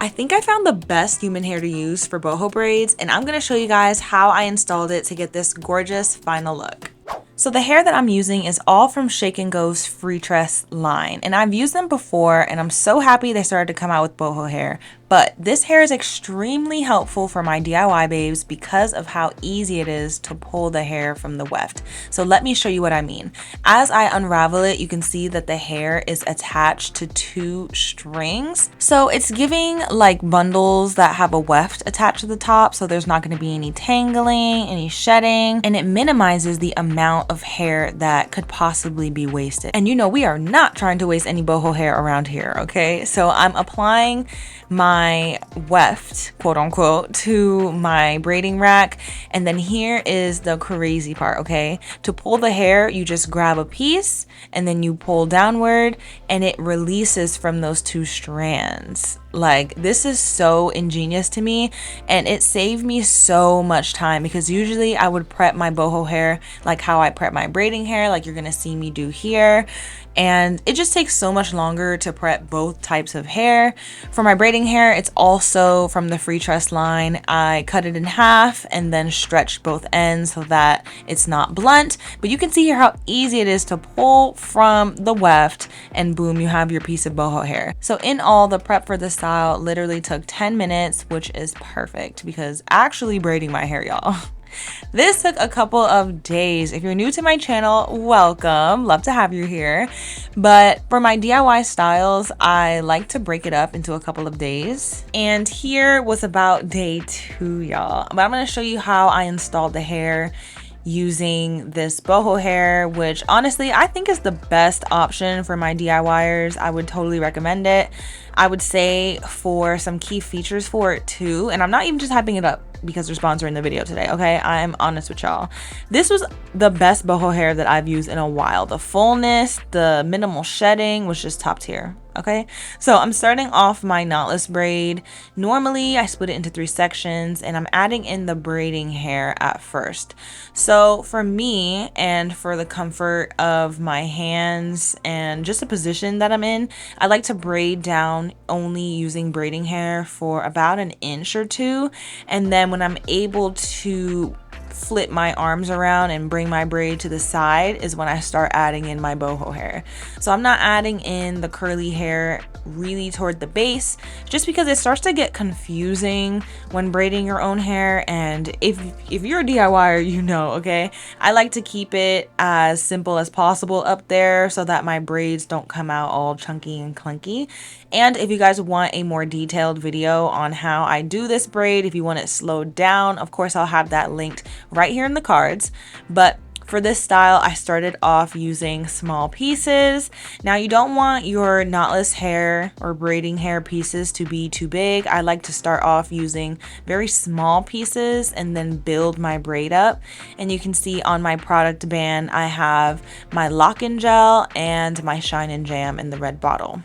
I think I found the best human hair to use for boho braids, and I'm gonna show you guys how I installed it to get this gorgeous final look. So the hair that I'm using is all from Shake and Go's Freetress line, and I've used them before and I'm so happy they started to come out with boho hair. But this hair is extremely helpful for my DIY babes because of how easy it is to pull the hair from the weft. So let me show you what I mean. As I unravel it, you can see that the hair is attached to 2 strings. So it's giving like bundles that have a weft attached to the top, so there's not going to be any tangling, any shedding, and it minimizes the amount of hair that could possibly be wasted. And you know, we are not trying to waste any boho hair around here, okay? So I'm applying my weft, quote unquote, to my braiding rack, and then here is the crazy part, okay? To pull the hair, you just grab a piece and then you pull downward and it releases from those 2 strands. Like, this is so ingenious to me, and it saved me so much time because usually I would prep my boho hair like how I prep my braiding hair, like you're gonna see me do here, and it just takes so much longer to prep both types of hair. For my braiding hair, it's also from the Freetress line. I cut it in half and then stretched both ends so that it's not blunt, but you can see here how easy it is to pull from the weft, and boom, you have your piece of boho hair. So in all, the prep for this style literally took 10 minutes, which is perfect because actually braiding my hair, y'all, this took a couple of days. If you're new to my channel, welcome. Love to have you here. But for my DIY styles, I like to break it up into a couple of days. And here was about day 2, y'all. But I'm going to show you how I installed the hair using this boho hair, which honestly I think is the best option for my DIYers. I would totally recommend it. I would say for some key features for it too, and I'm not even just hyping it up because they're sponsoring the video today, okay? I'm honest with y'all. This was the best boho hair that I've used in a while. The fullness, the minimal shedding was just top tier, okay? So I'm starting off my knotless braid. Normally I split it into 3 sections, and I'm adding in the braiding hair at first. So for me, and for the comfort of my hands and just the position that I'm in, I like to braid down only using braiding hair for about 1 inch or 2, and then when I'm able to flip my arms around and bring my braid to the side is when I start adding in my boho hair. So I'm not adding in the curly hair really toward the base, just because it starts to get confusing when braiding your own hair. And if you're a DIYer, you know, okay, I like to keep it as simple as possible up there so that my braids don't come out all chunky and clunky. And if you guys want a more detailed video on how I do this braid, if you want it slowed down, of course I'll have that linked right here in the cards. But for this style, I started off using small pieces. Now, you don't want your knotless hair or braiding hair pieces to be too big. I like to start off using very small pieces and then build my braid up. And you can see on my product band, I have my Loc'N gel and my Shine and Jam in the red bottle.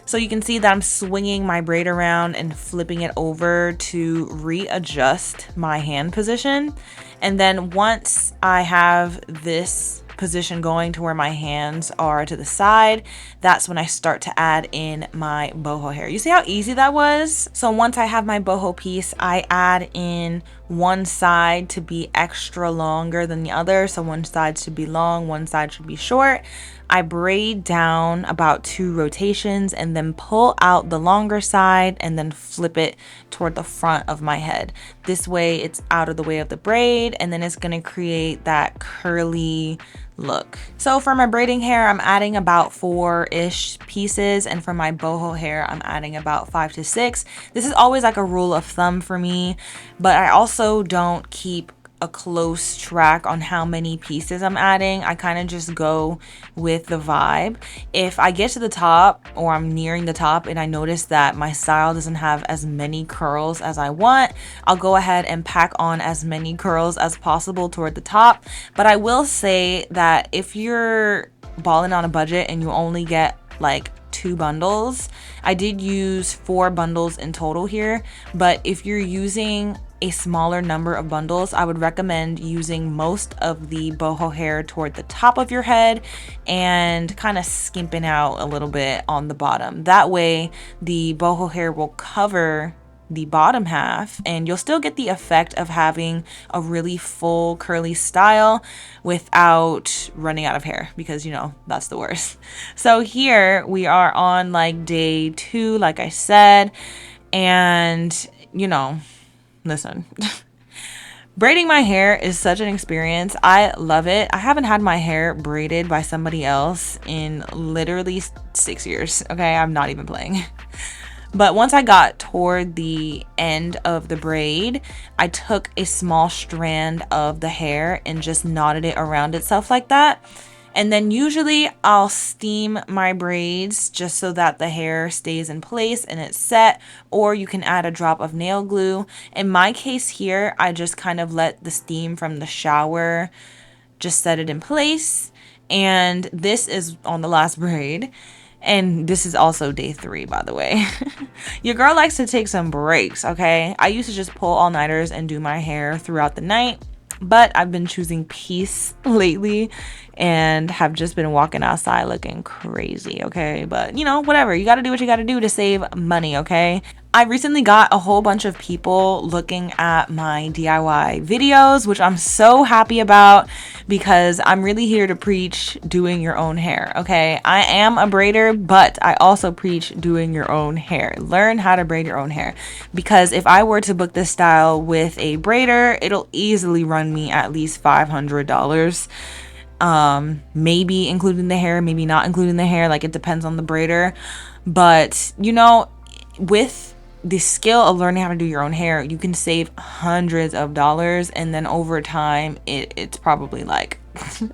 So you can see that I'm swinging my braid around and flipping it over to readjust my hand position. And then once I have this position going to where my hands are to the side, that's when I start to add in my boho hair. You see how easy that was? So once I have my boho piece, I add in one side to be extra longer than the other. So one side should be long, one side should be short. I braid down about 2 rotations and then pull out the longer side and then flip it toward the front of my head. This way it's out of the way of the braid, and then it's going to create that curly look. So for my braiding hair, I'm adding about 4-ish pieces, and for my boho hair, I'm adding about 5 to 6. This is always like a rule of thumb for me, but I also don't keep a close track on how many pieces I'm adding. I kind of just go with the vibe. If I get to the top or I'm nearing the top and I notice that my style doesn't have as many curls as I want, I'll go ahead and pack on as many curls as possible toward the top. But I will say that if you're balling on a budget and you only get like 2 bundles, I did use 4 bundles in total here, but if you're using a smaller number of bundles, I would recommend using most of the boho hair toward the top of your head and kind of skimping out a little bit on the bottom. That way the boho hair will cover the bottom half and you'll still get the effect of having a really full curly style without running out of hair, because you know that's the worst. So here we are on like day 2, like I said, and you know, listen, braiding my hair is such an experience. I love it. I haven't had my hair braided by somebody else in literally 6 years. Okay, I'm not even playing. But once I got toward the end of the braid, I took a small strand of the hair and just knotted it around itself like that. And then usually I'll steam my braids just so that the hair stays in place and it's set, or you can add a drop of nail glue. In my case here, I just kind of let the steam from the shower just set it in place. And this is on the last braid. And this is also day 3, by the way. Your girl likes to take some breaks, okay? I used to just pull all-nighters and do my hair throughout the night, but I've been choosing peace lately and have just been walking outside looking crazy, okay? But, you know, whatever. You got to do what you got to do to save money, okay? I recently got a whole bunch of people looking at my DIY videos, which I'm so happy about because I'm really here to preach doing your own hair, okay? I am a braider, but I also preach doing your own hair. Learn how to braid your own hair, because if I were to book this style with a braider, it'll easily run me at least $500. Maybe including the hair, maybe not including the hair, like it depends on the braider. But you know, with the skill of learning how to do your own hair, you can save hundreds of dollars, and then over time it's probably like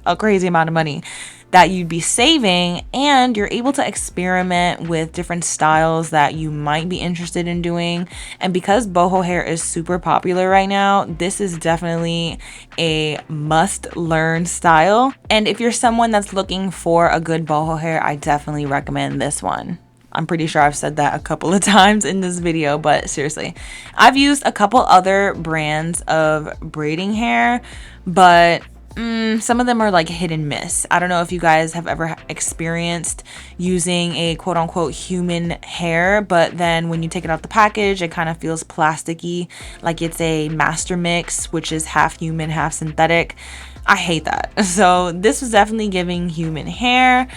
a crazy amount of money that you'd be saving, and you're able to experiment with different styles that you might be interested in doing. And because boho hair is super popular right now, this is definitely a must learn style. And if you're someone that's looking for a good boho hair, I definitely recommend this one. I'm pretty sure I've said that a couple of times in this video, but seriously, I've used a couple other brands of braiding hair, but some of them are like hit and miss. I don't know if you guys have ever experienced using a quote unquote human hair, but then when you take it out the package, it kind of feels plasticky, like it's a master mix, which is half human, half synthetic. I hate that. So this was definitely giving human hair.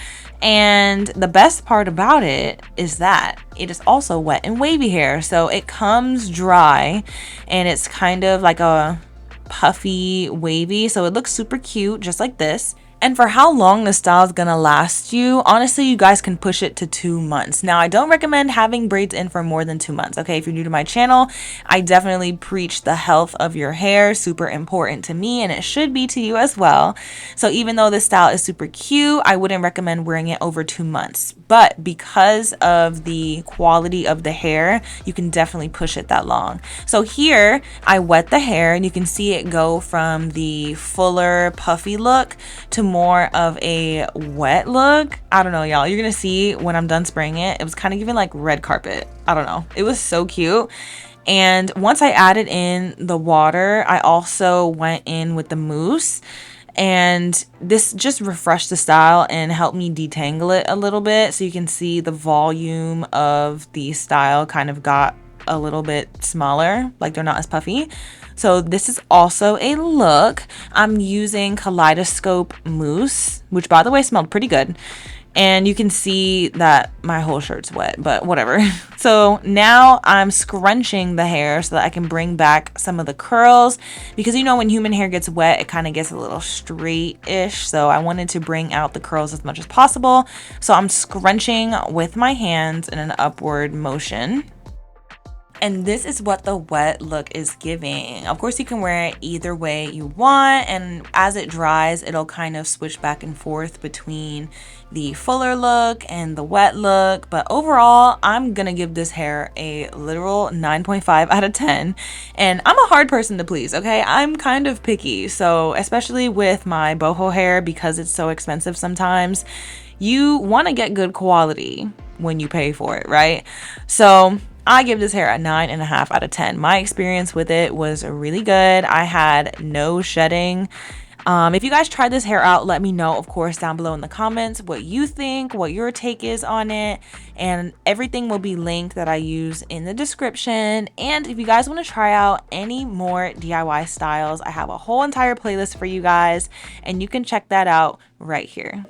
And the best part about it is that it is also wet and wavy hair. So it comes dry and it's kind of like a puffy wavy. So it looks super cute, just like this. And for how long the style is gonna last you, honestly, you guys can push it to 2 months. Now, I don't recommend having braids in for more than 2 months, okay? If you're new to my channel, I definitely preach the health of your hair, super important to me, and it should be to you as well. So even though this style is super cute, I wouldn't recommend wearing it over 2 months. But because of the quality of the hair, you can definitely push it that long. So here, I wet the hair, and you can see it go from the fuller, puffy look to more of a wet look. I don't know, y'all. You're gonna see when I'm done spraying it. It was kind of giving like red carpet. I don't know. It was so cute. And once I added in the water, I also went in with the mousse. And this just refreshed the style and helped me detangle it a little bit. So you can see the volume of the style kind of got a little bit smaller, like they're not as puffy. So this is also a look. I'm using Kaleidoscope Mousse, which by the way smelled pretty good. And you can see that my whole shirt's wet, but whatever. So now I'm scrunching the hair so that I can bring back some of the curls, because you know when human hair gets wet, it kind of gets a little straight-ish. So I wanted to bring out the curls as much as possible. So I'm scrunching with my hands in an upward motion. And this is what the wet look is giving. Of course, you can wear it either way you want, and as it dries, it'll kind of switch back and forth between the fuller look and the wet look. But overall, I'm gonna give this hair a literal 9.5 out of 10. And I'm a hard person to please, okay? I'm kind of picky, so especially with my boho hair, because it's so expensive sometimes, you want to get good quality when you pay for it, right? So I give this hair a 9.5 out of 10. My experience with it was really good. I had no shedding. If you guys tried this hair out, let me know, of course, down below in the comments what you think, what your take is on it, and everything will be linked that I use in the description. And if you guys want to try out any more DIY styles, I have a whole entire playlist for you guys, and you can check that out right here.